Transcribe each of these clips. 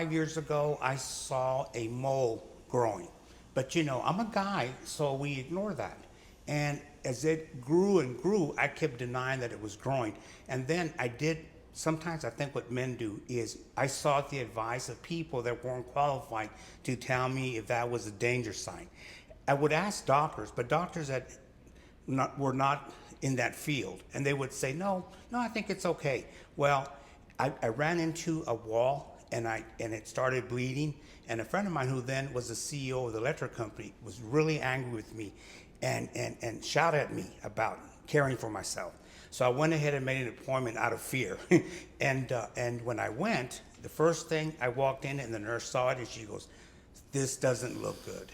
5 years ago, I saw a mole growing. But I'm a guy, so we ignore that. And as it grew and grew, I kept denying that it was growing. And then sometimes I think what men do is I sought the advice of people that weren't qualified to tell me if that was a danger sign. I would ask doctors, but doctors that were not in that field, and they would say, no, I think it's okay. Well, I ran into a wall, and it started bleeding, and a friend of mine who then was the CEO of the electric company was really angry with me and shouted at me about caring for myself. So I went ahead and made an appointment out of fear. And when I went, the first thing I walked in and the nurse saw it and she goes, "This doesn't look good."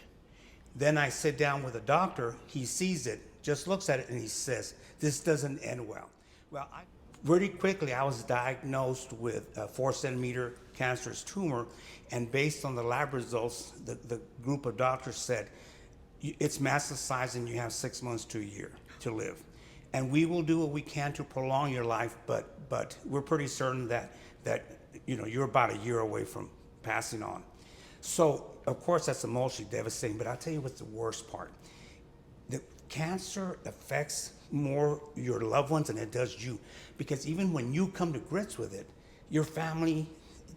Then I sit down with a doctor, he sees it, just looks at it and he says, "This doesn't end well." Well, very quickly I was diagnosed with a 4 centimeter cancerous tumor, and based on the lab results, the group of doctors said, it's metastasized and you have 6 months to a year to live. And we will do what we can to prolong your life, but we're pretty certain that you're about a year away from passing on. So, of course, that's emotionally devastating, but I'll tell you what's the worst part. The cancer affects more your loved ones than it does you, because even when you come to grips with it, your family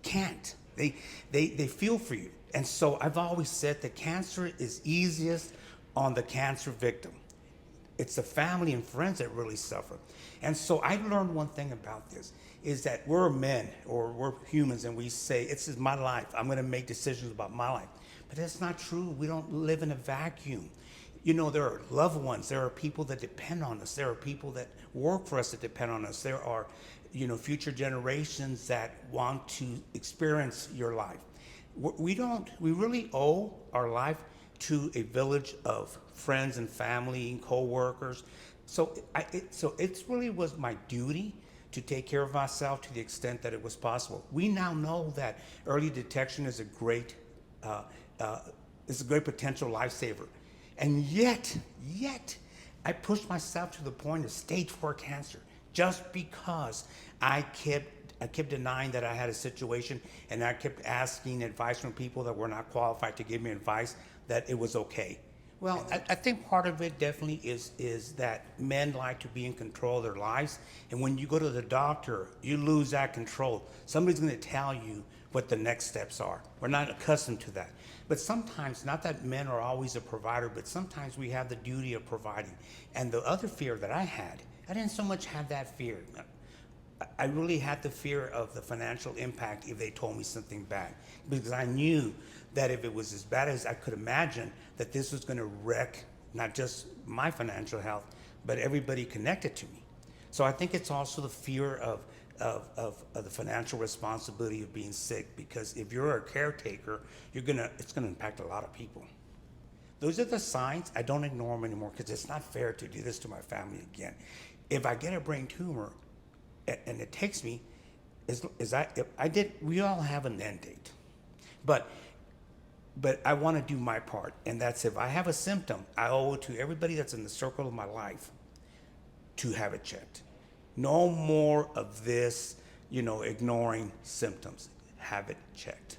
can't. They feel for you. And so I've always said that cancer is easiest on the cancer victim. It's the family and friends that really suffer. And so I learned one thing about this, is that we're men, or we're humans, and we say, "This is my life. I'm going to make decisions about my life." But that's not true. We don't live in a vacuum. There are loved ones. There are people that depend on us. There are people that work for us that depend on us. There are, future generations that want to experience your life. We really owe our life to a village of friends and family and co-workers. So it really was my duty to take care of myself to the extent that it was possible. We now know that early detection is a great potential lifesaver. And yet, I pushed myself to the point of stage 4 cancer just because I kept denying that I had a situation, and I kept asking advice from people that were not qualified to give me advice that it was okay. Well, I think part of it definitely is that men like to be in control of their lives, and when you go to the doctor, you lose that control. Somebody's going to tell you what the next steps are. We're not accustomed to that. But sometimes, not that men are always a provider, but sometimes we have the duty of providing. And the other fear that I didn't so much have that fear. I really had the fear of the financial impact if they told me something bad, because I knew that if it was as bad as I could imagine, that this was going to wreck not just my financial health, but everybody connected to me. So I think it's also the fear of the financial responsibility of being sick, because if you're a caretaker, it's gonna impact a lot of people. Those are the signs. I don't ignore them anymore, because it's not fair to do this to my family again. If I get a brain tumor and it takes me, we all have an end date. But I want to do my part, and that's if I have a symptom, I owe it to everybody that's in the circle of my life to have it checked. No more of this, ignoring symptoms. Have it checked.